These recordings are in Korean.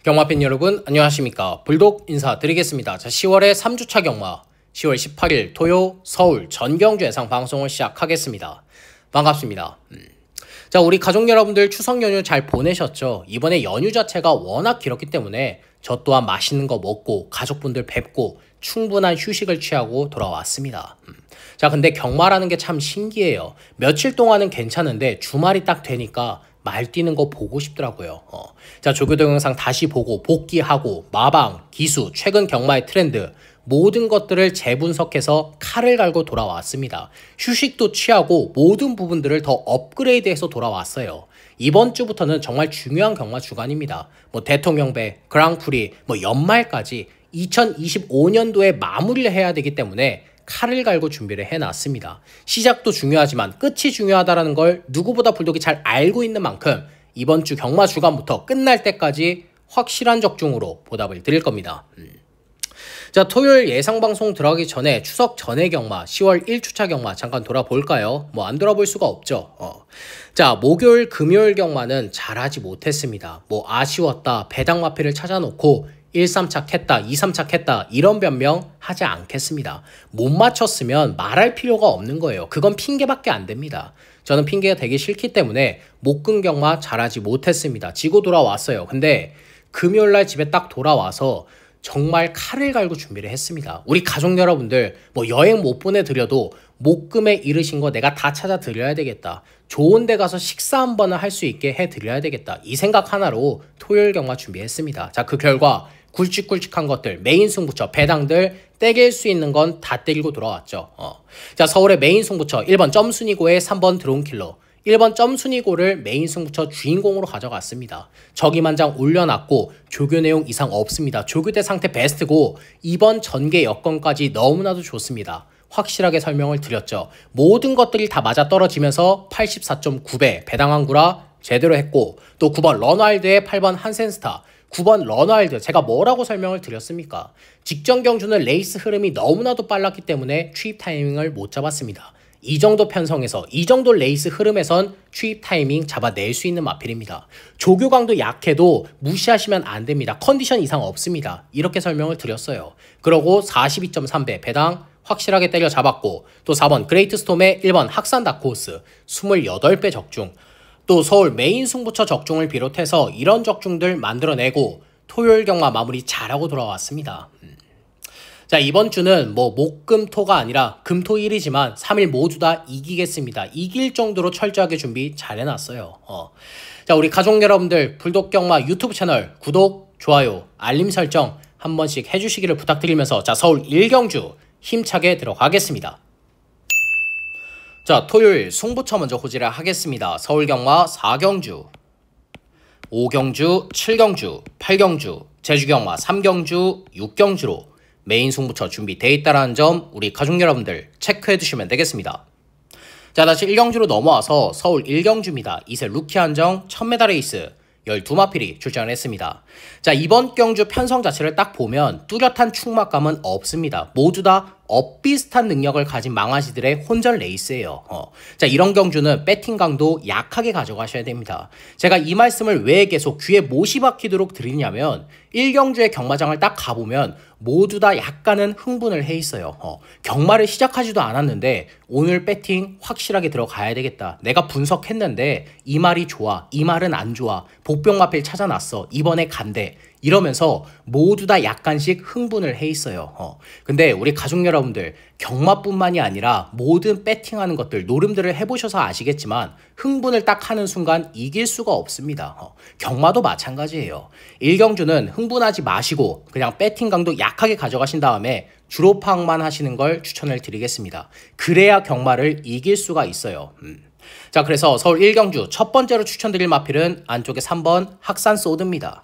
경마팬 여러분 안녕하십니까. 불독 인사드리겠습니다. 자, 10월의 3주차 경마 10월 18일 토요 서울 전경주 예상 방송을 시작하겠습니다. 반갑습니다. 자, 우리 가족 여러분들 추석 연휴 잘 보내셨죠? 이번에 연휴 자체가 워낙 길었기 때문에 저 또한 맛있는 거 먹고 가족분들 뵙고 충분한 휴식을 취하고 돌아왔습니다. 자, 근데 경마라는 게 참 신기해요. 며칠 동안은 괜찮은데 주말이 딱 되니까 말 뛰는 거 보고 싶더라고요. 자, 조교 동영상 다시 보고 복귀하고 마방, 기수, 최근 경마의 트렌드 모든 것들을 재분석해서 칼을 갈고 돌아왔습니다. 휴식도 취하고 모든 부분들을 더 업그레이드해서 돌아왔어요. 이번 주부터는 정말 중요한 경마 주간입니다. 대통령배, 그랑프리, 연말까지 2025년도에 마무리를 해야 되기 때문에 칼을 갈고 준비를 해놨습니다. 시작도 중요하지만 끝이 중요하다는 걸 누구보다 불독이 잘 알고 있는 만큼 이번 주 경마 주간부터 끝날 때까지 확실한 적중으로 보답을 드릴 겁니다. 자, 토요일 예상방송 들어가기 전에 추석 전에 경마 10월 1주차 경마 잠깐 돌아볼까요? 안 돌아볼 수가 없죠. 자, 목요일 금요일 경마는 잘하지 못했습니다. 아쉬웠다, 배당마피를 찾아놓고 1-3차 했다, 2-3차 했다 이런 변명 하지 않겠습니다. 못 맞췄으면 말할 필요가 없는 거예요. 그건 핑계밖에 안 됩니다. 저는 핑계가 되기 싫기 때문에 목금 경마 잘하지 못했습니다. 지고 돌아왔어요. 근데 금요일날 집에 딱 돌아와서 정말 칼을 갈고 준비를 했습니다. 우리 가족 여러분들 여행 못 보내드려도 목금에 이르신 거 내가 다 찾아드려야 되겠다. 좋은 데 가서 식사 한 번은 할 수 있게 해드려야 되겠다. 이 생각 하나로 토요일 경마 준비했습니다. 자, 그 결과 굵직굵직한 것들, 메인 승부처, 배당들 떼길 수 있는 건 다 때리고 돌아왔죠. 자, 서울의 메인 승부처 1번 점순이고의 3번 드론킬러 1번 점순이고를 메인 승부처 주인공으로 가져갔습니다. 저기만장 올려놨고 조교 내용 이상 없습니다. 조교대 상태 베스트고 이번 전개 여건까지 너무나도 좋습니다. 확실하게 설명을 드렸죠. 모든 것들이 다 맞아떨어지면서 84.9배 배당한구라 제대로 했고 또 9번 런와일드의 8번 한센스타 9번 런와일드 제가 뭐라고 설명을 드렸습니까? 직전 경주는 레이스 흐름이 너무나도 빨랐기 때문에 취입 타이밍을 못 잡았습니다. 이 정도 편성에서 이 정도 레이스 흐름에선 취입 타이밍 잡아낼 수 있는 마필입니다. 조교강도 약해도 무시하시면 안 됩니다. 컨디션 이상 없습니다. 이렇게 설명을 드렸어요. 그러고 42.3배 배당 확실하게 때려 잡았고 또 4번 그레이트 스톰의 1번 학산 다크호스 28배 적중 또 서울 메인 승부처 적중을 비롯해서 이런 적중들 만들어내고 토요일 경마 마무리 잘하고 돌아왔습니다. 자, 이번 주는 목금토가 아니라 금토일이지만 3일 모두 다 이기겠습니다. 이길 정도로 철저하게 준비 잘 해놨어요. 자, 우리 가족 여러분들 불독 경마 유튜브 채널 구독, 좋아요, 알림 설정 한 번씩 해주시기를 부탁드리면서 자, 서울 1경주 힘차게 들어가겠습니다. 자, 토요일 승부처 먼저 호지를 하겠습니다. 서울 경마 4경주, 5경주, 7경주, 8경주, 제주 경마 3경주, 6경주로 메인 승부처 준비되어 있다는 점 우리 가족 여러분들 체크해 두시면 되겠습니다. 자, 다시 1경주로 넘어와서 서울 1경주입니다. 이세 루키 한정 1000m 레이스 12마필이 출전을 했습니다. 자, 이번 경주 편성 자체를 딱 보면 뚜렷한 축막감은 없습니다. 모두 다 비슷한 능력을 가진 망아지들의 혼전 레이스예요. 자, 이런 경주는 배팅 강도 약하게 가져가셔야 됩니다. 제가 이 말씀을 왜 계속 귀에 못이 박히도록 드리냐면 1경주의 경마장을 딱 가보면 모두 다 약간은 흥분을 해 있어요. 경마를 시작하지도 않았는데 오늘 배팅 확실하게 들어가야 되겠다. 내가 분석했는데 이 말이 좋아, 이 말은 안 좋아. 복병마필 찾아놨어. 이번에 간대. 이러면서 모두 다 약간씩 흥분을 해 있어요. 근데 우리 가족 여러분들 경마뿐만이 아니라 모든 배팅하는 것들 노름들을 해보셔서 아시겠지만 흥분을 딱 하는 순간 이길 수가 없습니다. 경마도 마찬가지예요. 1경주는 흥분하지 마시고 그냥 배팅 강도 약하게 가져가신 다음에 주로 파악만 하시는 걸 추천을 드리겠습니다. 그래야 경마를 이길 수가 있어요. 자, 그래서 서울 1경주 첫 번째로 추천드릴 마필은 안쪽에 3번 학산 소드입니다.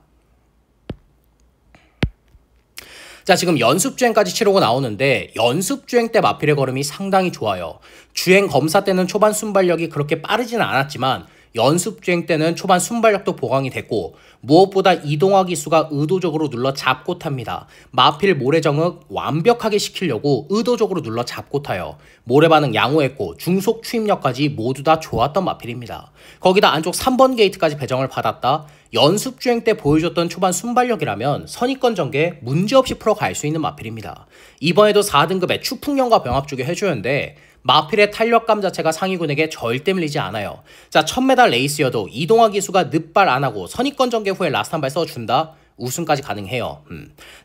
자, 지금 연습주행까지 치르고 나오는데 연습주행 때 마필의 걸음이 상당히 좋아요. 주행 검사 때는 초반 순발력이 그렇게 빠르지는 않았지만 연습주행 때는 초반 순발력도 보강이 됐고 무엇보다 이동화 기수가 의도적으로 눌러 잡고 탑니다. 마필 모래정흑 완벽하게 시키려고 의도적으로 눌러 잡고 타요. 모래 반응 양호했고 중속 추입력까지 모두 다 좋았던 마필입니다. 거기다 안쪽 3번 게이트까지 배정을 받았다. 연습주행 때 보여줬던 초반 순발력이라면 선입권 전개 문제없이 풀어갈 수 있는 마필입니다. 이번에도 4등급의 추풍령과 병합주기 해주는데 마필의 탄력감 자체가 상위군에게 절대 밀리지 않아요. 자, 1000m 레이스여도 이동화 기수가 늑발 안하고 선입권 전개 후에 라스트 한 발 써준다? 우승까지 가능해요.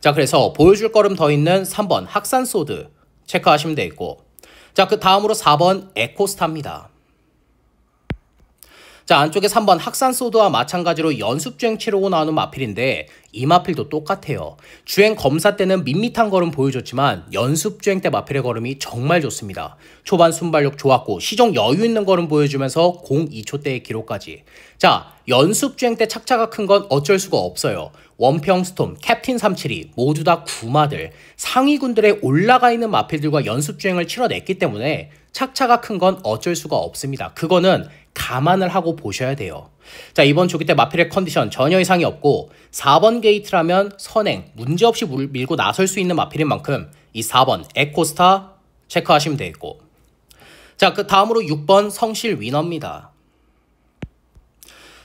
자, 그래서 보여줄 거름 더 있는 3번 학산소드 체크하시면 되겠고, 자, 그 다음으로 4번 에코스타입니다. 자, 안쪽에 3번 학산소드와 마찬가지로 연습주행 치르고 나오는 마필인데 이 마필도 똑같아요. 주행 검사 때는 밋밋한 걸음 보여줬지만 연습주행 때 마필의 걸음이 정말 좋습니다. 초반 순발력 좋았고 시종 여유 있는 걸음 보여주면서 0.2초대의 기록까지. 자, 연습주행 때 착차가 큰 건 어쩔 수가 없어요. 원평 스톰, 캡틴 372 모두 다 구마들, 상위군들의 올라가 있는 마필들과 연습주행을 치러냈기 때문에 착차가 큰 건 어쩔 수가 없습니다. 그거는 감안을 하고 보셔야 돼요. 자, 이번 조기 때 마필의 컨디션 전혀 이상이 없고 4번 게이트라면 선행 문제없이 밀고 나설 수 있는 마필인 만큼 이 4번 에코스타 체크하시면 되겠고, 자, 그 다음으로 6번 성실 위너입니다.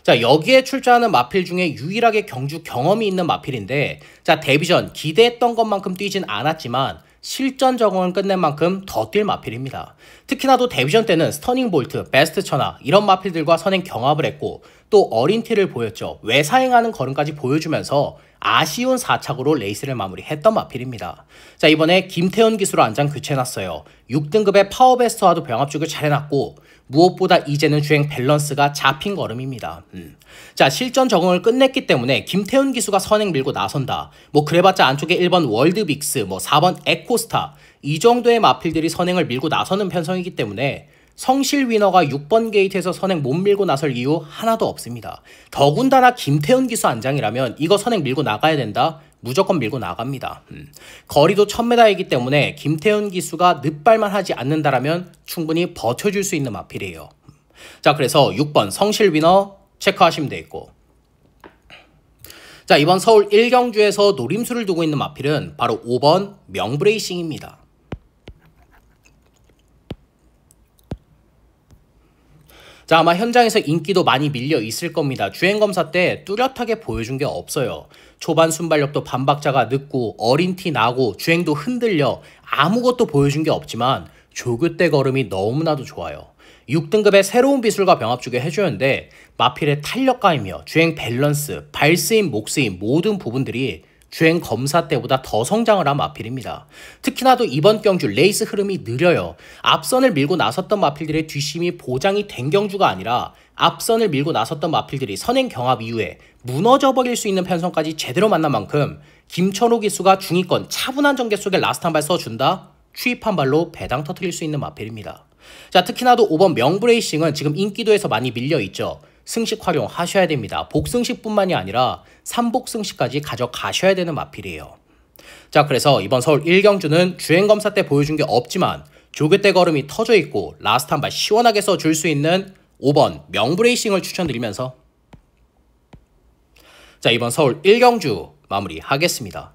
자, 여기에 출전하는 마필 중에 유일하게 경주 경험이 있는 마필인데, 자, 데뷔전 기대했던 것만큼 뛰진 않았지만 실전 적응을 끝낸 만큼 더 뛸 마필입니다. 특히나도 데뷔전 때는 스터닝 볼트, 베스트 천하 이런 마필들과 선행 경합을 했고 또 어린 티를 보였죠. 외사행하는 걸음까지 보여주면서 아쉬운 4착으로 레이스를 마무리했던 마필입니다. 자, 이번에 김태훈 기수로 안장 교체해놨어요. 6등급의 파워베스트와도 병합주기 잘해놨고 무엇보다 이제는 주행 밸런스가 잡힌 걸음입니다. 자, 실전 적응을 끝냈기 때문에 김태훈 기수가 선행 밀고 나선다. 뭐 그래봤자 안쪽에 1번 월드빅스, 뭐 4번 에코스타 이 정도의 마필들이 선행을 밀고 나서는 편성이기 때문에 성실 위너가 6번 게이트에서 선행 못 밀고 나설 이유 하나도 없습니다. 더군다나 김태훈 기수 안장이라면 이거 선행 밀고 나가야 된다? 무조건 밀고 나갑니다. 거리도 1000m이기 때문에 김태훈 기수가 늑발만 하지 않는다라면 충분히 버텨줄 수 있는 마필이에요. 자, 그래서 6번 성실 위너 체크하시면 되겠고, 자, 이번 서울 1경주에서 노림수를 두고 있는 마필은 바로 5번 명브레이싱입니다. 자, 아마 현장에서 인기도 많이 밀려 있을 겁니다. 주행검사 때 뚜렷하게 보여준 게 없어요. 초반 순발력도 반박자가 늦고 어린 티 나고 주행도 흔들려 아무것도 보여준 게 없지만 조교 때 걸음이 너무나도 좋아요. 6등급의 새로운 비술과 병합주기 해주는데 마필의 탄력감이며 주행 밸런스, 발스임, 목스임 모든 부분들이 주행 검사 때보다 더 성장을 한 마필입니다. 특히나도 이번 경주 레이스 흐름이 느려요. 앞선을 밀고 나섰던 마필들의 뒷심이 보장이 된 경주가 아니라 앞선을 밀고 나섰던 마필들이 선행 경합 이후에 무너져버릴 수 있는 편성까지 제대로 만난 만큼 김천호 기수가 중위권 차분한 전개 속에 라스트 한 발 써준다? 추입한 발로 배당 터뜨릴 수 있는 마필입니다. 자, 특히나도 5번 명브레이싱은 지금 인기도에서 많이 밀려있죠. 승식 활용하셔야 됩니다. 복승식뿐만이 아니라 3복승식까지 가져가셔야 되는 마필이에요. 자, 그래서 이번 서울 1경주는 주행검사 때 보여준 게 없지만 조교 때 걸음이 터져 있고 라스트 한 발 시원하게 써줄 수 있는 5번 명브레이싱을 추천드리면서, 자, 이번 서울 1경주 마무리하겠습니다.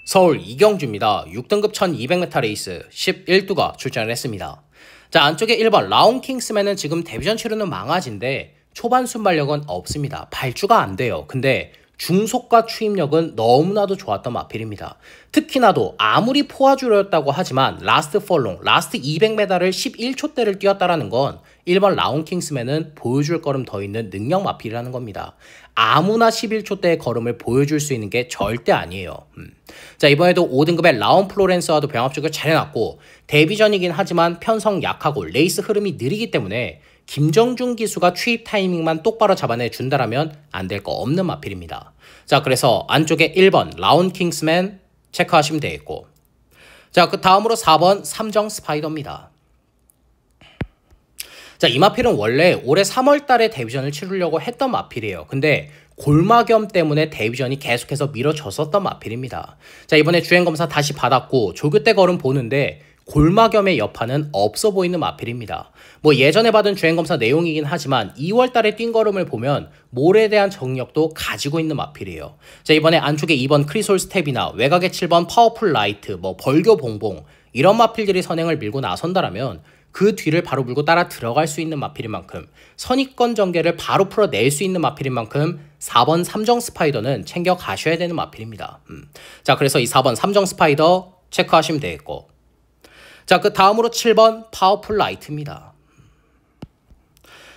서울 2경주입니다. 6등급 1200m 레이스 11두가 출전을 했습니다. 자, 안쪽에 1번 라운킹스맨은 지금 데뷔전 치르는 망아지인데 초반 순발력은 없습니다. 발주가 안 돼요. 근데 중속과 추입력은 너무나도 좋았던 마필입니다. 특히나도 아무리 포화주로였다고 하지만 라스트 펄롱, 라스트 200m를 11초대를 뛰었다라는 건 1번 라운킹스맨은 보여줄 걸음 더 있는 능력 마필이라는 겁니다. 아무나 11초대의 걸음을 보여줄 수 있는 게 절대 아니에요. 자, 이번에도 5등급의 라운 플로렌스와도 병합주기를 잘해놨고 데뷔전이긴 하지만 편성 약하고 레이스 흐름이 느리기 때문에 김정준 기수가 추입 타이밍만 똑바로 잡아내 준다라면 안 될 거 없는 마필입니다. 자, 그래서 안쪽에 1번 라운 킹스맨 체크하시면 되겠고, 자, 그 다음으로 4번 삼정 스파이더입니다. 자, 이 마필은 원래 올해 3월 달에 데뷔전을 치르려고 했던 마필이에요. 근데 골마겸 때문에 데뷔전이 계속해서 미뤄졌었던 마필입니다. 자, 이번에 주행검사 다시 받았고 조교 때 걸음 보는데 골마겸의 여파는 없어 보이는 마필입니다. 뭐 예전에 받은 주행검사 내용이긴 하지만 2월달에 뛴 걸음을 보면 몰에 대한 정력도 가지고 있는 마필이에요. 자, 이번에 안쪽에 2번 크리솔 스텝이나 외곽에 7번 파워풀 라이트, 뭐 벌교 봉봉 이런 마필들이 선행을 밀고 나선다라면 그 뒤를 바로 물고 따라 들어갈 수 있는 마필인 만큼, 선입권 전개를 바로 풀어낼 수 있는 마필인 만큼 4번 삼정 스파이더는 챙겨 가셔야 되는 마필입니다. 자, 그래서 이 4번 삼정 스파이더 체크하시면 되겠고, 자, 그 다음으로 7번 파워풀 라이트입니다.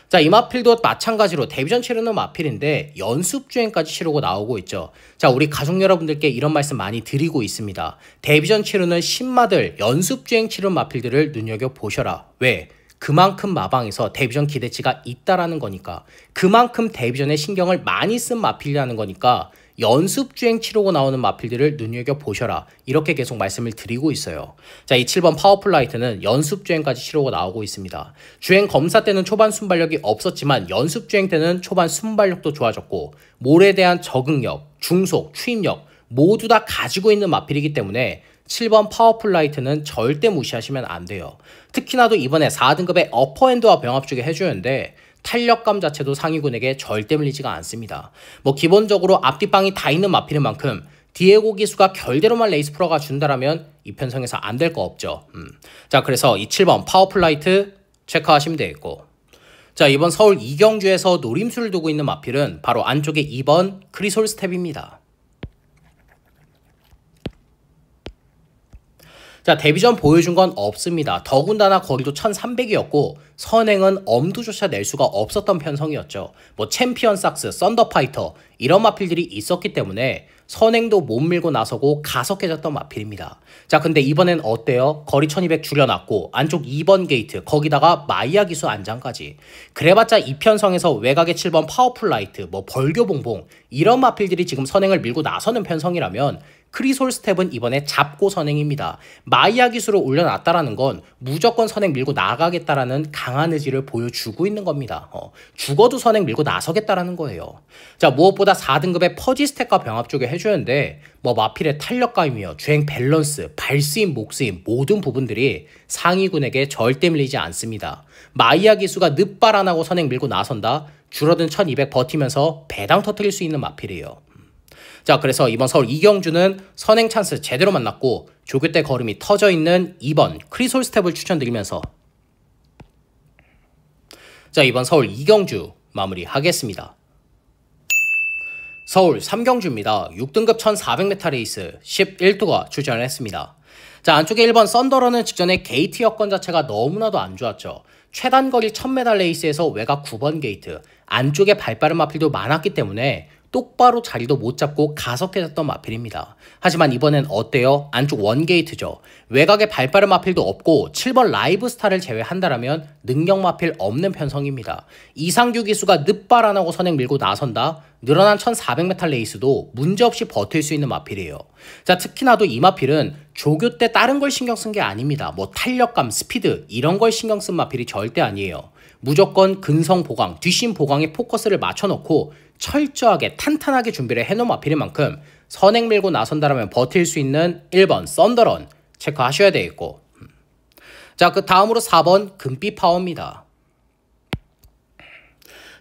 자, 이 마필도 마찬가지로 데뷔전 치르는 마필인데 연습 주행까지 치르고 나오고 있죠. 자, 우리 가족 여러분들께 이런 말씀 많이 드리고 있습니다. 데뷔전 치르는 신마들 연습 주행 치르는 마필들을 눈여겨보셔라. 왜? 그만큼 마방에서 데뷔전 기대치가 있다라는 거니까, 그만큼 데뷔전에 신경을 많이 쓴 마필이라는 거니까 연습 주행 치르고 나오는 마필들을 눈여겨보셔라. 이렇게 계속 말씀을 드리고 있어요. 자, 이 7번 파워풀 라이트는 연습 주행까지 치르고 나오고 있습니다. 주행 검사 때는 초반 순발력이 없었지만 연습 주행 때는 초반 순발력도 좋아졌고 몰에 대한 적응력, 중속, 추입력 모두 다 가지고 있는 마필이기 때문에 7번 파워풀 라이트는 절대 무시하시면 안 돼요. 특히나도 이번에 4등급의 어퍼핸드와 병합 쪽에 해주는데 탄력감 자체도 상위군에게 절대 밀리지가 않습니다. 뭐 기본적으로 앞뒷방이 다 있는 마필인 만큼 디에고 기수가 결대로만 레이스 풀어가 준다라면 이 편성에서 안 될 거 없죠. 자, 그래서 이 7번 파워풀 라이트 체크하시면 되겠고, 자, 이번 서울 이경주에서 노림수를 두고 있는 마필은 바로 안쪽에 2번 크리솔 스텝입니다. 자, 데뷔전 보여준 건 없습니다. 더군다나 거리도 1300이었고 선행은 엄두조차 낼 수가 없었던 편성이었죠. 뭐 챔피언 삭스, 썬더파이터 이런 마필들이 있었기 때문에 선행도 못 밀고 나서고 가석해졌던 마필입니다. 자, 근데 이번엔 어때요? 거리 1200 줄여놨고 안쪽 2번 게이트, 거기다가 마이야 기수 안장까지. 그래봤자 이 편성에서 외곽에 7번 파워풀 라이트, 뭐 벌교 봉봉 이런 마필들이 지금 선행을 밀고 나서는 편성이라면 크리솔 스텝은 이번에 잡고 선행입니다. 마이야 기수로 올려놨다라는 건 무조건 선행 밀고 나가겠다라는 강한 의지를 보여주고 있는 겁니다. 죽어도 선행 밀고 나서겠다라는 거예요. 자, 무엇보다 4등급의 퍼지 스텝과 병합 쪽에 해주는데 뭐 마필의 탄력감이며 주행 밸런스, 발스임, 목스임 모든 부분들이 상위군에게 절대 밀리지 않습니다. 마이야 기수가 늑발 안 하고 선행 밀고 나선다? 줄어든 1200 버티면서 배당 터뜨릴 수 있는 마필이에요. 자, 그래서 이번 서울 이경주는 선행 찬스 제대로 만났고 조교 때 걸음이 터져 있는 2번 크리솔 스텝을 추천드리면서, 자, 이번 서울 이경주 마무리하겠습니다. 서울 3경주입니다. 6등급 1400m 레이스 11도가 출전을 했습니다. 자, 안쪽에 1번 썬더러는 직전에 게이트 여건 자체가 너무나도 안 좋았죠. 최단거리 1000m 레이스에서 외곽 9번 게이트, 안쪽에 발빠른 마필도 많았기 때문에 똑바로 자리도 못 잡고 가석해졌던 마필입니다. 하지만 이번엔 어때요? 안쪽 원게이트죠. 외곽에 발빠른 마필도 없고 7번 라이브 스타를 제외한다라면 능력 마필 없는 편성입니다. 이상규 기수가 늑발 안 하고 선행 밀고 나선다? 늘어난 1400m 레이스도 문제없이 버틸 수 있는 마필이에요. 자, 특히나도 이 마필은 조교 때 다른 걸 신경 쓴 게 아닙니다. 뭐 탄력감, 스피드 이런 걸 신경 쓴 마필이 절대 아니에요. 무조건 근성 보강, 뒷심 보강에 포커스를 맞춰놓고 철저하게 탄탄하게 준비를 해놓은 마필인 만큼 선행 밀고 나선다라면 버틸 수 있는 1번 썬더런 체크하셔야 되겠고, 자, 그 다음으로 4번 금빛 파워입니다.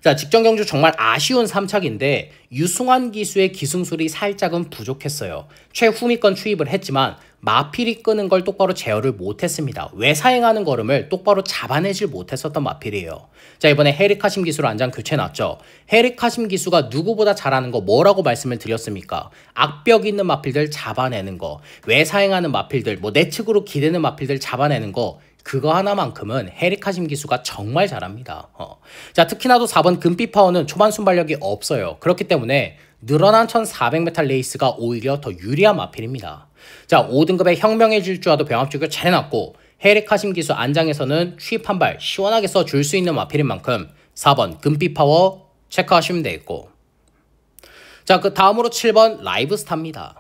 자, 직전 경주 정말 아쉬운 3착인데 유승환 기수의 기승술이 살짝은 부족했어요. 최후미권 추입을 했지만 마필이 끄는 걸 똑바로 제어를 못했습니다. 외사행하는 걸음을 똑바로 잡아내질 못했었던 마필이에요. 자, 이번에 헤릭하심 기수로 안장 교체 났죠. 헤릭하심 기수가 누구보다 잘하는 거 뭐라고 말씀을 드렸습니까? 악벽 있는 마필들 잡아내는 거, 외사행하는 마필들, 뭐 내측으로 기대는 마필들 잡아내는 거, 그거 하나만큼은 헤릭하심 기수가 정말 잘합니다. 자, 특히나도 4번 금빛 파워는 초반 순발력이 없어요. 그렇기 때문에 늘어난 1400m 레이스가 오히려 더 유리한 마필입니다. 자, 5등급의 혁명의 질주와도 병합 쪽을 잘 해놨고 헤릭하심 기수 안장에서는 추입 한 발 시원하게 써줄 수 있는 마필인 만큼 4번 금빛 파워 체크하시면 되겠고, 자, 그 다음으로 7번 라이브 스타입니다.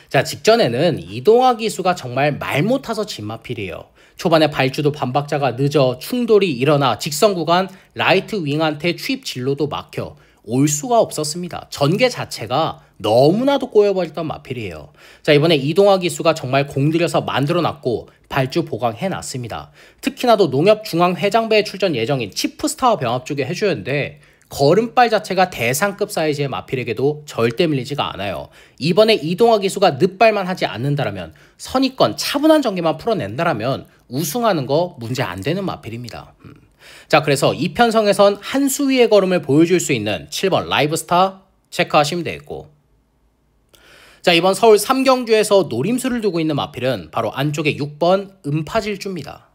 자, 직전에는 이동화 기수가 정말 말 못타서 진 마필이에요. 초반에 발주도 반박자가 늦어 충돌이 일어나 직선 구간 라이트 윙한테 추입 진로도 막혀 올 수가 없었습니다. 전개 자체가 너무나도 꼬여버렸던 마필이에요. 자, 이번에 이동화 기수가 정말 공들여서 만들어놨고 발주 보강해놨습니다. 특히나도 농협중앙회장배에 출전 예정인 치프스타와 병합 쪽에 해주는데 걸음발 자체가 대상급 사이즈의 마필에게도 절대 밀리지가 않아요. 이번에 이동화 기수가 늦발만 하지 않는다라면, 선입권 차분한 전개만 풀어낸다라면 우승하는 거 문제 안 되는 마필입니다. 자, 그래서 이 편성에선 한 수 위의 걸음을 보여줄 수 있는 7번 라이브스타 체크하시면 되겠고, 자, 이번 서울 3경주에서 노림수를 두고 있는 마필은 바로 안쪽에 6번 음파질주입니다.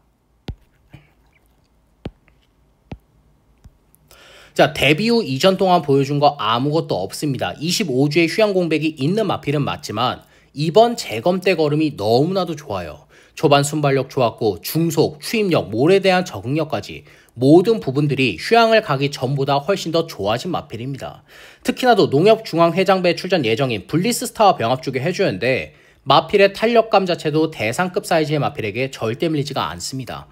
자, 데뷔 후 이전 동안 보여준 거 아무것도 없습니다. 25주의 휴양 공백이 있는 마필은 맞지만 이번 재검 때 걸음이 너무나도 좋아요. 초반 순발력 좋았고 중속, 추임력, 몰에 대한 적응력까지 모든 부분들이 휴양을 가기 전보다 훨씬 더 좋아진 마필입니다. 특히나도 농협중앙회장배에 출전 예정인 블리스스타와 병합 쪽에 해주는데 마필의 탄력감 자체도 대상급 사이즈의 마필에게 절대 밀리지가 않습니다.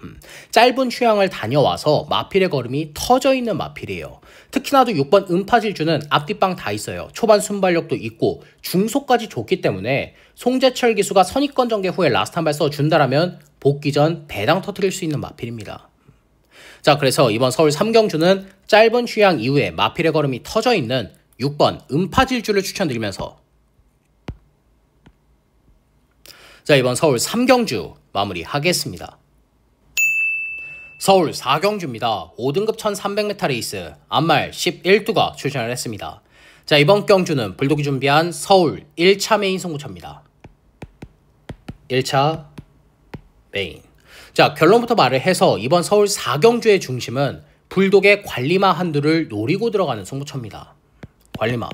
짧은 휴양을 다녀와서 마필의 걸음이 터져있는 마필이에요. 특히나도 6번 음파질주는 앞뒷방 다 있어요. 초반 순발력도 있고 중속까지 좋기 때문에 송재철 기수가 선입권 전개 후에 라스트 한 발 써준다라면 복귀 전 배당 터뜨릴 수 있는 마필입니다. 자, 그래서 이번 서울 3경주는 짧은 휴양 이후에 마필의 걸음이 터져있는 6번 음파질주를 추천드리면서, 자, 이번 서울 3경주 마무리하겠습니다. 서울 4경주입니다. 5등급 1300m 레이스 안말 11두가 출전을 했습니다. 자, 이번 경주는 불독이 준비한 서울 1차 메인 승부처입니다. 1차 메인. 자, 결론부터 말을 해서 이번 서울 4경주의 중심은 불독의 관리마 한두를 노리고 들어가는 승부처입니다. 관리마.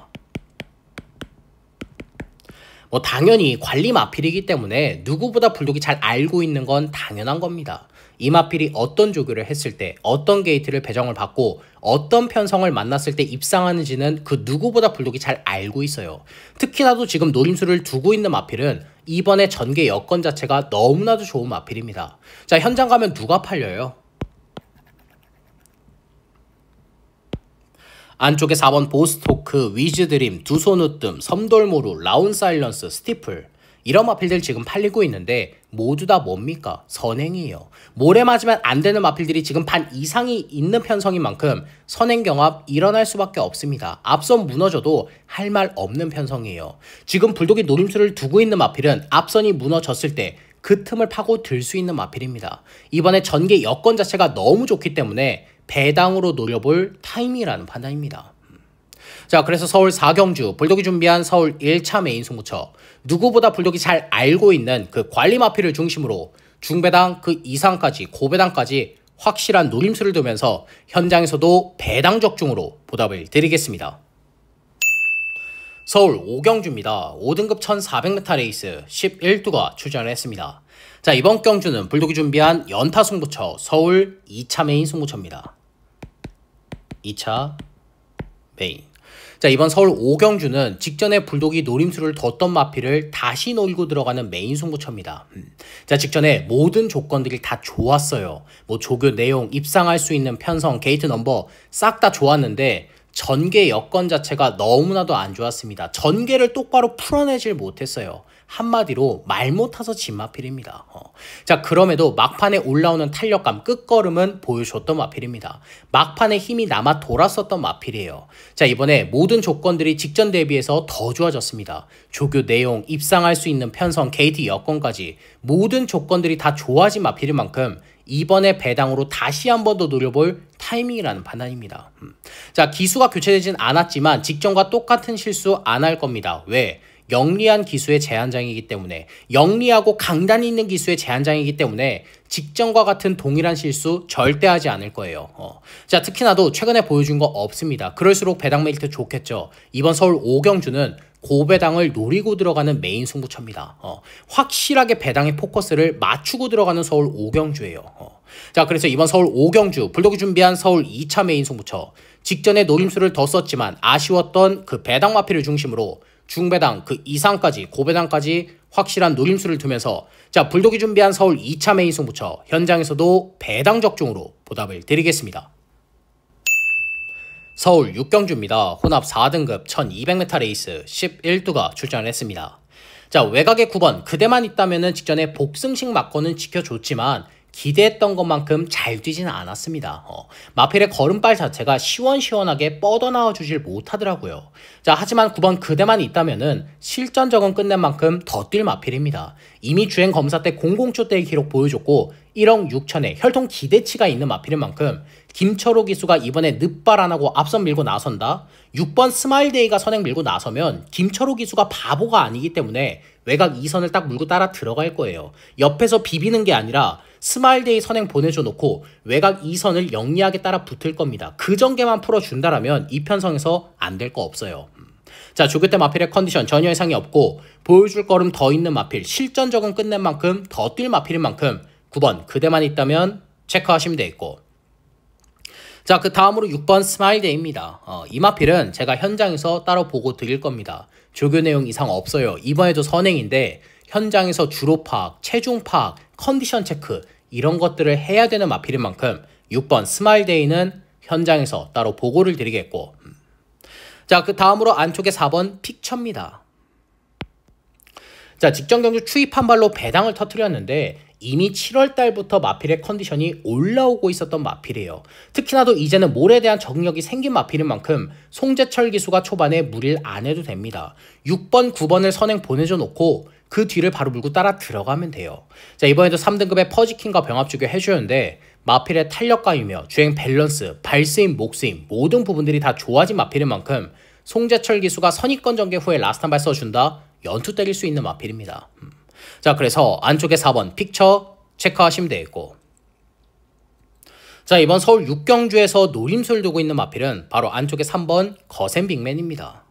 당연히 관리 마필이기 때문에 누구보다 불독이 잘 알고 있는 건 당연한 겁니다. 이 마필이 어떤 조교를 했을 때, 어떤 게이트를 배정을 받고 어떤 편성을 만났을 때 입상하는지는 그 누구보다 불독이 잘 알고 있어요. 특히나도 지금 노림수를 두고 있는 마필은 이번에 전개 여건 자체가 너무나도 좋은 마필입니다. 자, 현장 가면 누가 팔려요? 안쪽에 4번 보스토크, 위즈드림, 두손 으뜸, 섬돌모루, 라운 사일런스, 스티플, 이런 마필들 지금 팔리고 있는데 모두 다 뭡니까? 선행이에요. 모래 맞으면 안 되는 마필들이 지금 반 이상이 있는 편성인 만큼 선행경합 일어날 수밖에 없습니다. 앞선 무너져도 할 말 없는 편성이에요. 지금 불독이 노림수를 두고 있는 마필은 앞선이 무너졌을 때 그 틈을 파고 들 수 있는 마필입니다. 이번에 전개 여건 자체가 너무 좋기 때문에 배당으로 노려볼 타이밍이라는 판단입니다. 자, 그래서 서울 4경주 불독이 준비한 서울 1차 메인 승부처, 누구보다 불독이 잘 알고 있는 그 관리 마필을 중심으로 중배당 그 이상까지 고배당까지 확실한 노림수를 두면서 현장에서도 배당 적중으로 보답을 드리겠습니다. 서울 5경주입니다. 5등급 1400m 레이스 11두가 출전을 했습니다. 자, 이번 경주는 불독이 준비한 연타 승부처 서울 2차 메인 승부처입니다. 2차 메인. 자, 이번 서울 5경주는 직전에 불독이 노림수를 뒀던 마필을 다시 노리고 들어가는 메인 승부처입니다. 자, 직전에 모든 조건들이 다 좋았어요. 조교 내용, 입상할 수 있는 편성, 게이트 넘버 싹 다 좋았는데 전개 여건 자체가 너무나도 안 좋았습니다. 전개를 똑바로 풀어내질 못했어요. 한마디로 말 못타서 진 마필입니다. 자, 그럼에도 막판에 올라오는 탄력감, 끝걸음은 보여줬던 마필입니다. 막판에 힘이 남아 돌았었던 마필이에요. 자, 이번에 모든 조건들이 직전 대비해서 더 좋아졌습니다. 조교 내용, 입상할 수 있는 편성, 게이트 여건까지 모든 조건들이 다 좋아진 마필인 만큼 이번에 배당으로 다시 한 번 더 노려볼 타이밍이라는 판단입니다. 자, 기수가 교체되진 않았지만 직전과 똑같은 실수 안 할 겁니다. 왜? 영리한 기수의 제한장이기 때문에, 영리하고 강단이 있는 기수의 제한장이기 때문에 직전과 같은 동일한 실수 절대 하지 않을 거예요. 자, 특히나도 최근에 보여준 거 없습니다. 그럴수록 배당 메리트 좋겠죠. 이번 서울 5경주는 고배당을 노리고 들어가는 메인 승부처입니다. 확실하게 배당의 포커스를 맞추고 들어가는 서울 5경주예요. 자, 그래서 이번 서울 5경주 불독이 준비한 서울 2차 메인 승부처, 직전에 노림수를 더 썼지만 아쉬웠던 그 배당 마필을 중심으로 중배당 그 이상까지 고배당까지 확실한 노림수를 두면서, 자, 불독이 준비한 서울 2차 메인 승부처 현장에서도 배당 적중으로 보답을 드리겠습니다. 서울 6경주입니다. 혼합 4등급 1200m 레이스 11두가 출전을 했습니다. 자, 외곽의 9번 그대만 있다면은 직전에 복승식 막고는 지켜줬지만 기대했던 것만큼 잘 뛰지는 않았습니다. 마필의 걸음발 자체가 시원시원하게 뻗어나와 주질 못하더라고요. 자, 하지만 9번 그대만 있다면은 실전적은 끝낸 만큼 더 뛸 마필입니다. 이미 주행 검사 때 00초대의 기록 보여줬고 1억 6천에 혈통 기대치가 있는 마필인 만큼 김철호 기수가 이번에 늦발 안 하고 앞선 밀고 나선다. 6번 스마일데이가 선행 밀고 나서면 김철호 기수가 바보가 아니기 때문에 외곽 2선을 딱 물고 따라 들어갈 거예요. 옆에서 비비는 게 아니라 스마일데이 선행 보내줘 놓고 외곽 2선을 영리하게 따라 붙을 겁니다. 그 전개만 풀어준다라면 이 편성에서 안 될 거 없어요. 자, 조교 때 마필의 컨디션 전혀 이상이 없고 보여줄 걸음 더 있는 마필, 실전적은 끝낸 만큼 더 뛸 마필인 만큼 9번 그대만 있다면 체크하시면 되겠고, 자, 그 다음으로 6번 스마일데이입니다. 이 마필은 제가 현장에서 따로 보고 드릴 겁니다. 조교 내용 이상 없어요. 이번에도 선행인데 현장에서 주로 파악, 체중 파악, 컨디션 체크 이런 것들을 해야 되는 마필인 만큼 6번 스마일데이는 현장에서 따로 보고를 드리겠고, 자, 그 다음으로 안쪽에 4번 픽처입니다. 자, 직전 경주 추입한 발로 배당을 터뜨렸는데 이미 7월달부터 마필의 컨디션이 올라오고 있었던 마필이에요. 특히나도 이제는 몰에 대한 적응력이 생긴 마필인 만큼 송재철 기수가 초반에 무리를 안 해도 됩니다. 6번, 9번을 선행 보내줘 놓고 그 뒤를 바로 물고 따라 들어가면 돼요. 자, 이번에도 3등급의 퍼지킹과 병합주교 해주는데 마필의 탄력감이며 주행 밸런스, 발스임, 목스임 모든 부분들이 다 좋아진 마필인 만큼 송재철 기수가 선입권 전개 후에 라스트 한 발 써준다? 연투 때릴 수 있는 마필입니다. 자, 그래서 안쪽에 4번 픽처 체크하시면 되겠고, 자, 이번 서울 6경주에서 노림수를 두고 있는 마필은 바로 안쪽에 3번 거센 빅맨입니다.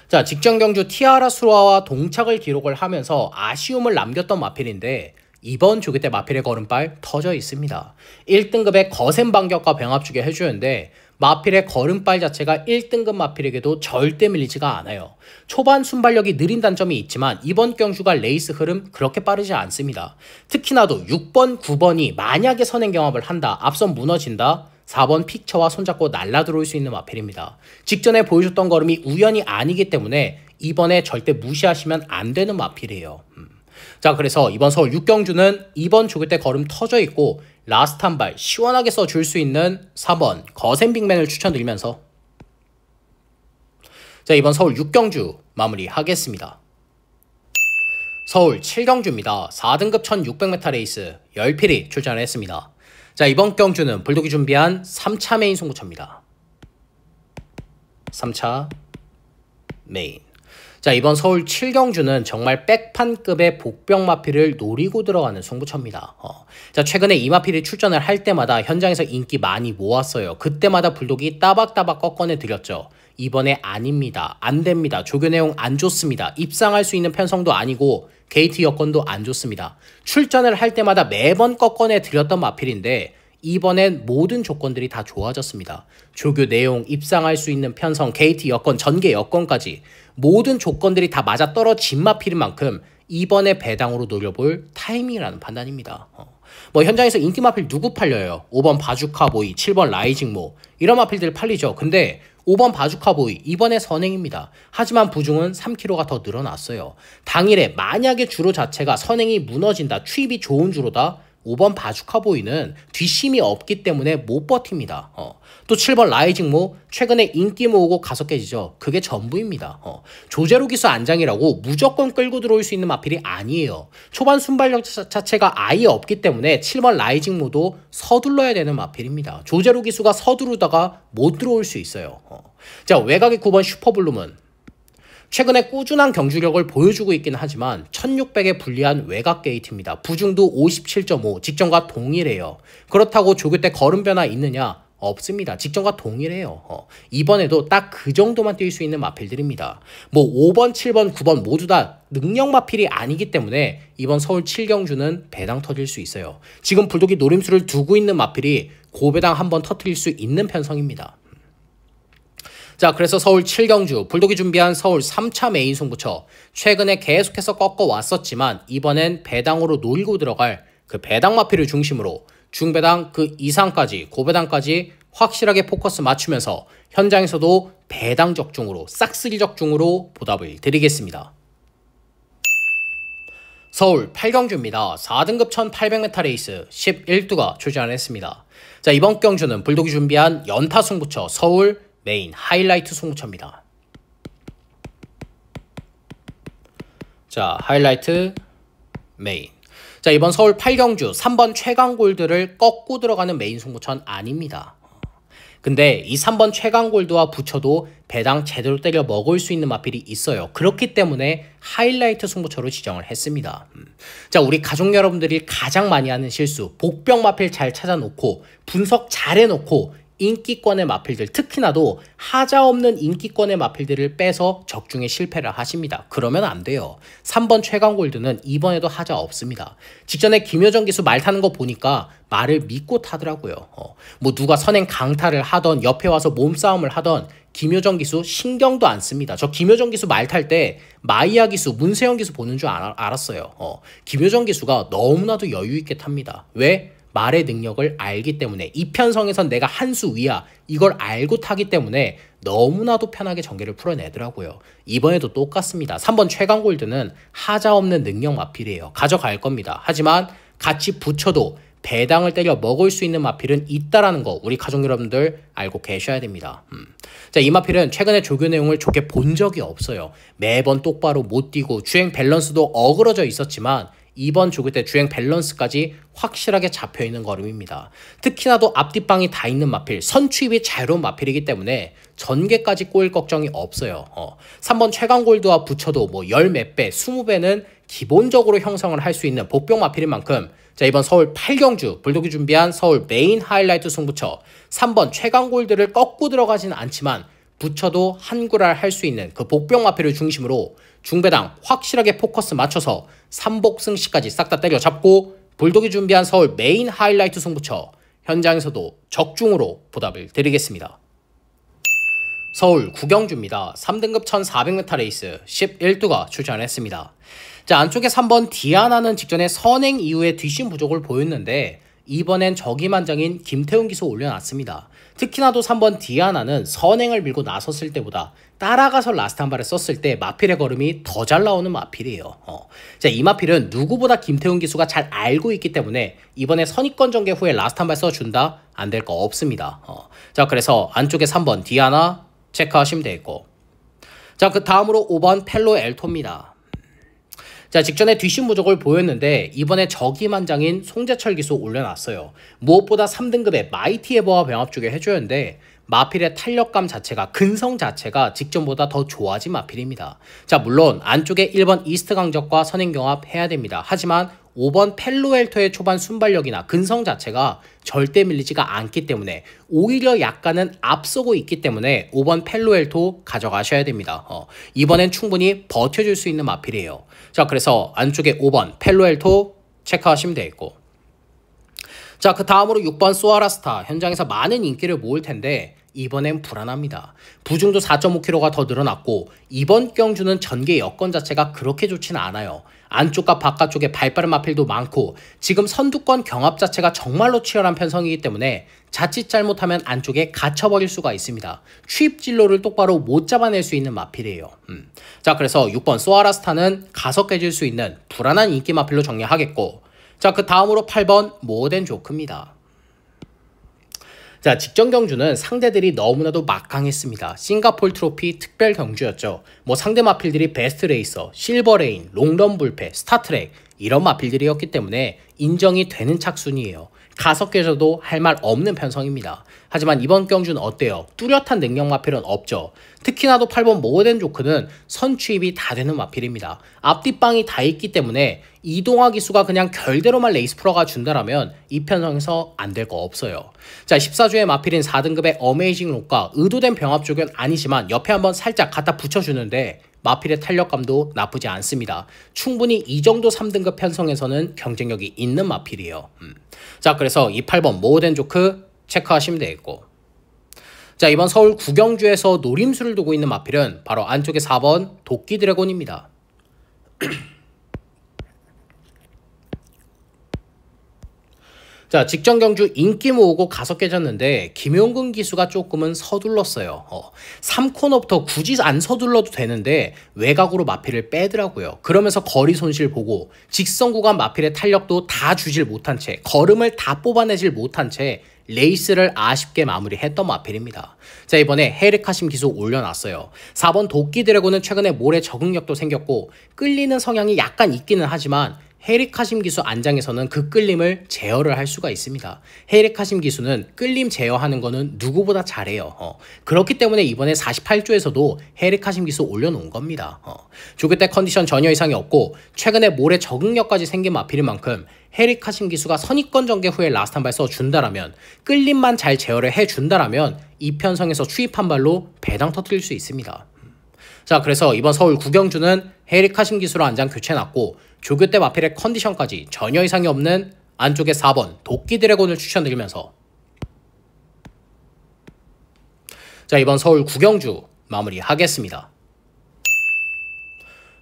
자, 직전 경주 티아라 수라와 동착을 기록을 하면서 아쉬움을 남겼던 마필인데 이번 조교 때 마필의 걸음발 터져 있습니다. 1등급의 거센 반격과 병합주교 해주는데 마필의 걸음발 자체가 1등급 마필에게도 절대 밀리지가 않아요. 초반 순발력이 느린 단점이 있지만 이번 경주가 레이스 흐름 그렇게 빠르지 않습니다. 특히나도 6번, 9번이 만약에 선행 경합을 한다, 앞선 무너진다, 4번 픽처와 손잡고 날라 들어올 수 있는 마필입니다. 직전에 보여줬던 걸음이 우연이 아니기 때문에 이번에 절대 무시하시면 안 되는 마필이에요. 자, 그래서 이번 서울 6경주는 이번 조교 때 걸음 터져 있고 라스트 한 발 시원하게 써줄 수 있는 4번 거센 빅맨을 추천드리면서, 자, 이번 서울 6경주 마무리하겠습니다. 서울 7경주입니다. 4등급 1600m 레이스 10필이 출전을 했습니다. 자, 이번 경주는 불독이 준비한 3차 메인 승부처입니다. 3차 메인. 자, 이번 서울 7경주는 정말 백판급의 복병 마필을 노리고 들어가는 승부처입니다. 자, 최근에 이 마필이 출전을 할 때마다 현장에서 인기 많이 모았어요. 그때마다 불독이 따박따박 꺾어내 드렸죠. 이번에 아닙니다. 안 됩니다. 조교 내용 안 좋습니다. 입상할 수 있는 편성도 아니고 게이트 여건도 안 좋습니다. 출전을 할 때마다 매번 꺾어내 드렸던 마필인데 이번엔 모든 조건들이 다 좋아졌습니다. 조교 내용, 입상할 수 있는 편성, 게이트 여건, 전개 여건까지 모든 조건들이 다 맞아떨어진 마필인 만큼 이번에 배당으로 노려볼 타이밍이라는 판단입니다. 뭐 현장에서 인기 마필 누구 팔려요? 5번 바주카보이, 7번 라이징모 이런 마필들 팔리죠. 근데 5번 바주카보이 이번에 선행입니다. 하지만 부중은 3kg가 더 늘어났어요. 당일에 만약에 주로 자체가 선행이 무너진다, 추입이 좋은 주로다, 5번 바주카보이는 뒷심이 없기 때문에 못 버팁니다. 또 7번 라이징모 최근에 인기 모으고 가속 깨지죠. 그게 전부입니다. 조제로 기수 안장이라고 무조건 끌고 들어올 수 있는 마필이 아니에요. 초반 순발력 자체가 아예 없기 때문에 7번 라이징모도 서둘러야 되는 마필입니다. 조제로 기수가 서두르다가 못 들어올 수 있어요. 자, 외곽의 9번 슈퍼블룸은 최근에 꾸준한 경주력을 보여주고 있긴 하지만 1600에 불리한 외곽 게이트입니다. 부중도 57.5, 직전과 동일해요. 그렇다고 조교 때 걸음 변화 있느냐? 없습니다. 직전과 동일해요. 이번에도 딱 그 정도만 뛸 수 있는 마필들입니다. 뭐 5번, 7번, 9번 모두 다 능력 마필이 아니기 때문에 이번 서울 7경주는 배당 터질 수 있어요. 지금 불독이 노림수를 두고 있는 마필이 고배당 한번 터뜨릴 수 있는 편성입니다. 자, 그래서 서울 7경주 불독이 준비한 서울 3차 메인 승부처 최근에 계속해서 꺾어왔었지만 이번엔 배당으로 노리고 들어갈 그 배당 마필을 중심으로 중배당 그 이상까지 고배당까지 확실하게 포커스 맞추면서 현장에서도 배당 적중으로 싹쓸이 적중으로 보답을 드리겠습니다. 서울 8경주입니다. 4등급 1800m 레이스 11두가 출전했습니다. 자, 이번 경주는 불독이 준비한 연타 승부처 서울 메인 하이라이트 승부처입니다. 자, 하이라이트 메인. 자, 이번 서울 8경주 3번 최강골드를 꺾고 들어가는 메인 승부처는 아닙니다. 근데 이 3번 최강골드와 붙여도 배당 제대로 때려 먹을 수 있는 마필이 있어요. 그렇기 때문에 하이라이트 승부처로 지정을 했습니다. 자, 우리 가족 여러분들이 가장 많이 하는 실수, 복병 마필 잘 찾아놓고 분석 잘 해놓고 인기권의 마필들, 특히나도 하자 없는 인기권의 마필들을 빼서 적중에 실패를 하십니다. 그러면 안 돼요. 3번 최강골드는 이번에도 하자 없습니다. 직전에 김효정 기수 말 타는 거 보니까 말을 믿고 타더라고요. 뭐 누가 선행 강타를 하던 옆에 와서 몸싸움을 하던 김효정 기수 신경도 안 씁니다. 저 김효정 기수 말 탈 때 마이야 기수, 문세영 기수 보는 줄 알았어요. 김효정 기수가 너무나도 여유 있게 탑니다. 왜? 말의 능력을 알기 때문에 이 편성에선 내가 한 수 위야 이걸 알고 타기 때문에 너무나도 편하게 전개를 풀어내더라고요. 이번에도 똑같습니다. 3번 최강골드는 하자 없는 능력 마필이에요. 가져갈 겁니다. 하지만 같이 붙여도 배당을 때려 먹을 수 있는 마필은 있다라는 거 우리 가족 여러분들 알고 계셔야 됩니다. 자, 이 마필은 최근에 조교 내용을 좋게 본 적이 없어요. 매번 똑바로 못 뛰고 주행 밸런스도 어그러져 있었지만 이번 조교 때 주행 밸런스까지 확실하게 잡혀있는 걸음입니다. 특히나도 앞뒷방이 다 있는 마필, 선취입이 자유로운 마필이기 때문에 전개까지 꼬일 걱정이 없어요. 3번 최강골드와 붙여도 뭐 10몇 배, 20배는 기본적으로 형성을 할 수 있는 복병 마필인 만큼 자, 이번 서울 8경주 불독이 준비한 서울 메인 하이라이트 승부처 3번 최강골드를 꺾고 들어가지는 않지만 붙여도 한구랄 할 수 있는 그 복병 마필을 중심으로 중배당 확실하게 포커스 맞춰서 3복승시까지 싹 다 때려잡고 불독이 준비한 서울 메인 하이라이트 승부처 현장에서도 적중으로 보답을 드리겠습니다. 서울 9경주입니다. 3등급 1400m 레이스 11두가 출전했습니다. 자, 안쪽에 3번 디아나는 직전에 선행 이후에 뒷심 부족을 보였는데 이번엔 저기만장인 김태훈 기수 올려놨습니다. 특히나도 3번 디아나는 선행을 밀고 나섰을 때보다 따라가서 라스트 한 발을 썼을 때 마필의 걸음이 더 잘 나오는 마필이에요. 자, 이 마필은 누구보다 김태훈 기수가 잘 알고 있기 때문에 이번에 선입권 전개 후에 라스트 한 발 써준다? 안 될 거 없습니다. 자, 그래서 안쪽에 3번 디아나 체크하시면 되겠고, 자, 그 다음으로 5번 펠로 엘토입니다. 자, 직전에 뒷심 부족을 보였는데 이번에 저기만장인 송재철 기수 올려놨어요. 무엇보다 3등급의 마이티 에버와 병합 쪽에 해줬는데 마필의 탄력감 자체가, 근성 자체가 직전보다 더 좋아진 마필입니다. 자, 물론 안쪽에 1번 이스트 강적과 선행 경합 해야 됩니다. 하지만 5번 펠로엘토의 초반 순발력이나 근성 자체가 절대 밀리지가 않기 때문에 오히려 약간은 앞서고 있기 때문에 5번 펠로엘토 가져가셔야 됩니다. 이번엔 충분히 버텨줄 수 있는 마필이에요. 자, 그래서 안쪽에 5번 펠로엘토 체크하시면 되겠고, 자, 그 다음으로 6번 소아라스타 현장에서 많은 인기를 모을 텐데 이번엔 불안합니다. 부중도 4.5kg가 더 늘어났고 이번 경주는 전개 여건 자체가 그렇게 좋지는 않아요. 안쪽과 바깥쪽에 발빠른 마필도 많고 지금 선두권 경합 자체가 정말로 치열한 편성이기 때문에 자칫 잘못하면 안쪽에 갇혀버릴 수가 있습니다. 취입 진로를 똑바로 못 잡아낼 수 있는 마필이에요. 자, 그래서 6번 소아라스타는 가서 깨질 수 있는 불안한 인기 마필로 정리하겠고, 자, 그 다음으로 8번 모덴 조크입니다. 자, 직전 경주는 상대들이 너무나도 막강했습니다. 싱가포르 트로피 특별 경주였죠. 뭐 상대 마필들이 베스트 레이서, 실버레인, 롱런 불패, 스타트랙 이런 마필들이었기 때문에 인정이 되는 착순이에요. 가서 깨져도 할 말 없는 편성입니다. 하지만 이번 경주는 어때요? 뚜렷한 능력 마필은 없죠. 특히나도 8번 모덴 조크는 선취입이 다 되는 마필입니다. 앞뒷방이 다 있기 때문에 이동화 기수가 그냥 결대로만 레이스 풀어가 준다라면 이 편성에서 안 될 거 없어요. 자, 14주의 마필인 4등급의 어메이징 록과 의도된 병합 쪽은 아니지만 옆에 한번 살짝 갖다 붙여주는데 마필의 탄력감도 나쁘지 않습니다. 충분히 이 정도 3등급 편성에서는 경쟁력이 있는 마필이에요. 자, 그래서 이 8번 모덴 조크 체크하시면 되겠고, 자, 이번 서울 9경주에서 노림수를 두고 있는 마필은 바로 안쪽에 4번 도끼 드래곤입니다. 자, 직전 경주 인기 모으고 가속 깨졌는데 김용근 기수가 조금은 서둘렀어요. 3코너부터 굳이 안 서둘러도 되는데 외곽으로 마필을 빼더라고요. 그러면서 거리 손실 보고 직선 구간 마필의 탄력도 다 주질 못한 채, 걸음을 다 뽑아내질 못한 채 레이스를 아쉽게 마무리했던 마필입니다. 자, 이번에 헤리카심 기수 올려놨어요. 4번 도끼 드래곤은 최근에 모래 적응력도 생겼고 끌리는 성향이 약간 있기는 하지만 헤리카심 기수 안장에서는 그 끌림을 제어를 할 수가 있습니다. 헤리카심 기수는 끌림 제어하는 거는 누구보다 잘해요. 그렇기 때문에 이번에 48조에서도 헤리카심 기수 올려놓은 겁니다. 조교 때 컨디션 전혀 이상이 없고 최근에 모래 적응력까지 생긴 마필인 만큼 헤리카심 기수가 선입권 전개 후에 라스트 한 발 써준다라면, 끌림만 잘 제어를 해준다라면 이 편성에서 추입 한 발로 배당 터뜨릴 수 있습니다. 자, 그래서 이번 서울 구경주는 헤리카심 기수로 안장 교체해놨고 조교 때 마필의 컨디션까지 전혀 이상이 없는 안쪽에 4번 도끼 드래곤을 추천드리면서, 자, 이번 서울 구경주 마무리하겠습니다.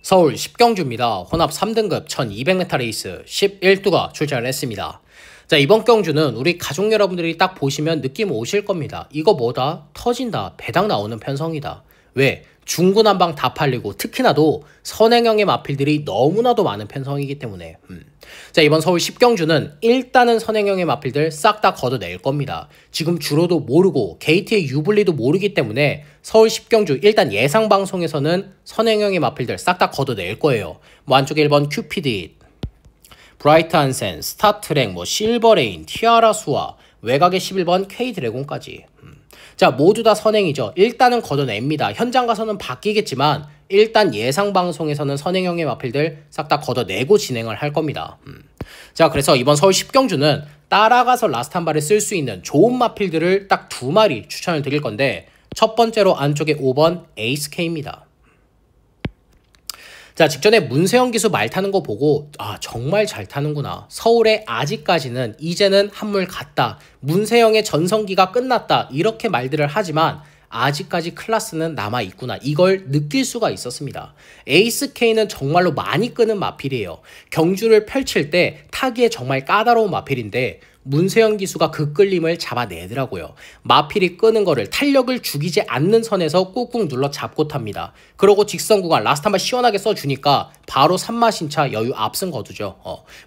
서울 10경주입니다. 혼합 3등급 1200m 레이스 11두가 출전을 했습니다. 자, 이번 경주는 우리 가족 여러분들이 딱 보시면 느낌 오실 겁니다. 이거 뭐다? 터진다. 배당 나오는 편성이다. 왜? 중구난방 다 팔리고 특히나도 선행형의 마필들이 너무나도 많은 편성이기 때문에 자, 이번 서울 10경주는 일단은 선행형의 마필들 싹 다 걷어낼 겁니다. 지금 주로도 모르고 게이트의 유불리도 모르기 때문에 서울 10경주 일단 예상 방송에서는 선행형의 마필들 싹 다 걷어낼 거예요. 뭐 안쪽에 1번 큐피드, 브라이트 한센, 스타트랙, 뭐 실버레인, 티아라 수아, 외곽에 11번 K 드래곤까지. 자, 모두 다 선행이죠. 일단은 걷어냅니다. 현장 가서는 바뀌겠지만 일단 예상 방송에서는 선행형의 마필들 싹 다 걷어내고 진행을 할 겁니다. 자, 그래서 이번 서울 10경주는 따라가서 라스트 한 발에 쓸 수 있는 좋은 마필들을 딱 2마리 추천을 드릴 건데, 첫 번째로 안쪽에 5번 에이스K입니다. 자, 직전에 문세영 기수 말 타는 거 보고 정말 잘 타는구나. 서울에 아직까지는 이제는 한물 갔다. 문세영의 전성기가 끝났다. 이렇게 말들을 하지만 아직까지 클래스는 남아있구나. 이걸 느낄 수가 있었습니다. 에이스K는 정말로 많이 끄는 마필이에요. 경주를 펼칠 때 타기에 정말 까다로운 마필인데 문세영 기수가 그 끌림을 잡아내더라고요. 마필이 끄는 거를 탄력을 죽이지 않는 선에서 꾹꾹 눌러 잡고 탑니다. 그러고 직선 구간 라스트 한 번 시원하게 써주니까 바로 3마신차 여유 앞선 거두죠.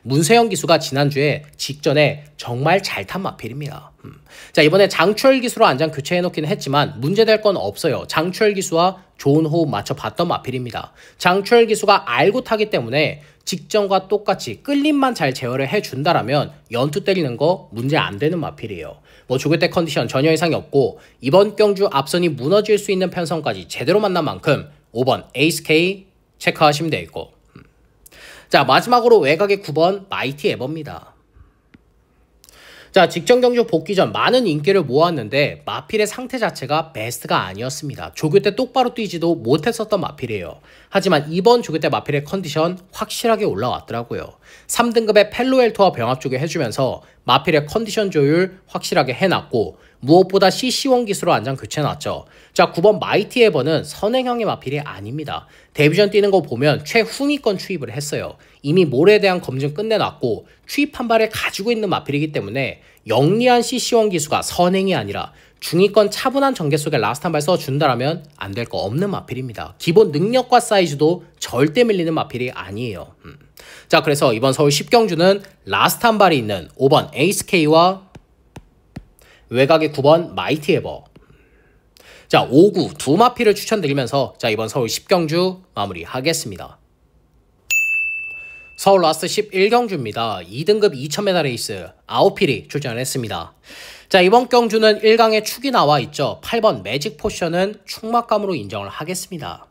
문세영 기수가 지난주에 직전에 정말 잘 탄 마필입니다. 자, 이번에 장추열 기수로 안장 교체해놓기는 했지만 문제될 건 없어요. 장추열 기수와 좋은 호흡 맞춰봤던 마필입니다. 장추열 기수가 알고 타기 때문에 직전과 똑같이 끌림만 잘 제어를 해준다라면 연투 때리는 거 문제 안 되는 마필이에요. 뭐 조교 때 컨디션 전혀 이상이 없고 이번 경주 앞선이 무너질 수 있는 편성까지 제대로 만난 만큼 5번 에이스K 체크하시면 되겠고, 자, 마지막으로 외곽의 9번 마이티 에버입니다. 자, 직전 경주 복귀 전 많은 인기를 모았는데 마필의 상태 자체가 베스트가 아니었습니다. 조교 때 똑바로 뛰지도 못했었던 마필이에요. 하지만 이번 조교 때 마필의 컨디션 확실하게 올라왔더라고요. 3등급의 펠로엘토와 병합 조교 해주면서 마필의 컨디션 조율 확실하게 해놨고 무엇보다 CC1 기수로 안장 교체해놨죠. 자, 9번 마이티 에버는 선행형의 마필이 아닙니다. 데뷔전 뛰는 거 보면 최후위권 추입을 했어요. 이미 모래에 대한 검증 끝내놨고 추입 한 발을 가지고 있는 마필이기 때문에 영리한 CC1 기수가 선행이 아니라 중위권 차분한 전개 속에 라스트 한 발 써준다라면 안 될 거 없는 마필입니다. 기본 능력과 사이즈도 절대 밀리는 마필이 아니에요. 자, 그래서 이번 서울 10경주는 라스트 한 발이 있는 5번 에이스K와 외곽의 9번 마이티 에버, 자, 5구 두 마필을 추천드리면서 자, 이번 서울 10경주 마무리하겠습니다. 서울 라스트 11경주입니다. 2등급 2000m 레이스 9필이 출전을 했습니다. 자, 이번 경주는 1강에 축이 나와 있죠. 8번 매직 포션은 축막감으로 인정을 하겠습니다.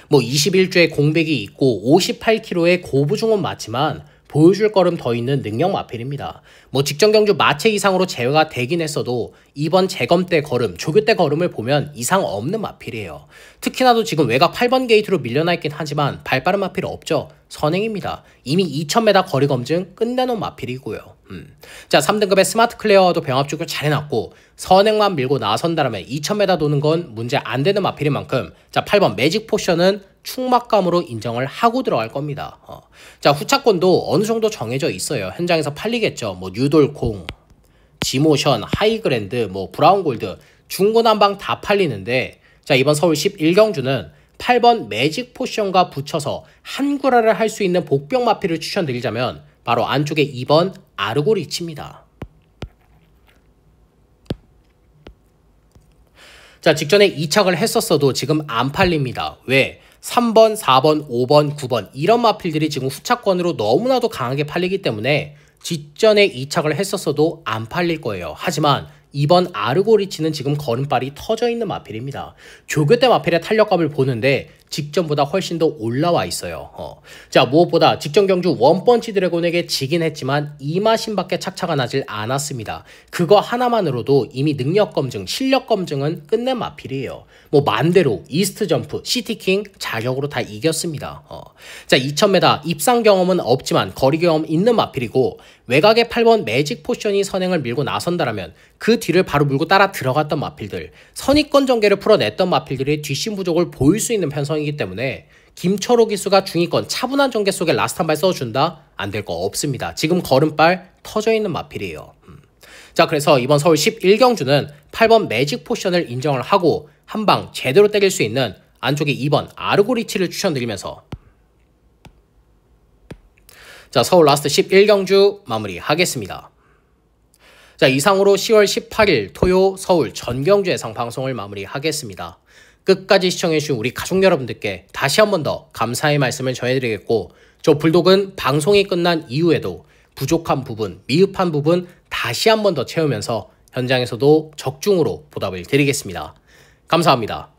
뭐 21주에 공백이 있고 58kg의 고부중은 맞지만 보여줄 걸음 더 있는 능력 마필입니다. 뭐 직전 경주 마체 이상으로 제외가 되긴 했어도 이번 재검 때 걸음, 조교 때 걸음을 보면 이상 없는 마필이에요. 특히나도 지금 외곽 8번 게이트로 밀려나 있긴 하지만 발빠른 마필 없죠. 선행입니다. 이미 2000m 거리 검증 끝내놓은 마필이고요. 자, 3등급의 스마트 클레어와도 병합 조교 잘 해놨고 선행만 밀고 나선다라면 2000m 도는 건 문제 안 되는 마필인 만큼 자, 8번 매직 포션은 충막감으로 인정을 하고 들어갈 겁니다. 자, 후차권도 어느 정도 정해져 있어요. 현장에서 팔리겠죠. 뭐 뉴돌콩, 지모션, 하이그랜드, 뭐 브라운골드, 중고난방 다 팔리는데, 자, 이번 서울 11경주는 8번 매직 포션과 붙여서 한구라를 할 수 있는 복병 마필을 추천드리자면 바로 안쪽에 2번 아르고리치입니다. 자, 직전에 이착을 했었어도 지금 안 팔립니다. 왜? 3번, 4번, 5번, 9번 이런 마필들이 지금 후차권으로 너무나도 강하게 팔리기 때문에 직전에 이착을 했었어도 안 팔릴 거예요. 하지만 이번 아르고리치는 지금 걸음발이 터져 있는 마필입니다. 조교 때 마필의 탄력감을 보는데 직전보다 훨씬 더 올라와 있어요. 자, 무엇보다 직전 경주 원펀치 드래곤에게 지긴 했지만 이마신밖에 착차가 나질 않았습니다. 그거 하나만으로도 이미 능력 검증, 실력 검증은 끝낸 마필이에요. 뭐 만대로 이스트 점프, 시티킹 자격으로 다 이겼습니다. 자, 2000m 입상 경험은 없지만 거리 경험 있는 마필이고 외곽에 8번 매직 포션이 선행을 밀고 나선다라면 그 뒤를 바로 물고 따라 들어갔던 마필들, 선입권 전개를 풀어냈던 마필들의 뒷심 부족을 보일 수 있는 편성이기 때문에 김철호 기수가 중위권 차분한 전개 속에 라스트 한 발 써준다? 안 될 거 없습니다. 지금 걸음발 터져 있는 마필이에요. 자, 그래서 이번 서울 11경주는 8번 매직 포션을 인정을 하고 한 방 제대로 때릴 수 있는 안쪽에 2번 아르고리치를 추천드리면서 자, 서울 라스트 11경주 마무리하겠습니다. 자, 이상으로 10월 18일 토요 서울 전경주 예상 방송을 마무리하겠습니다. 끝까지 시청해주신 우리 가족 여러분들께 다시 한 번 더 감사의 말씀을 전해드리겠고, 저 불독은 방송이 끝난 이후에도 부족한 부분, 미흡한 부분 다시 한 번 더 채우면서 현장에서도 적중으로 보답을 드리겠습니다. 감사합니다.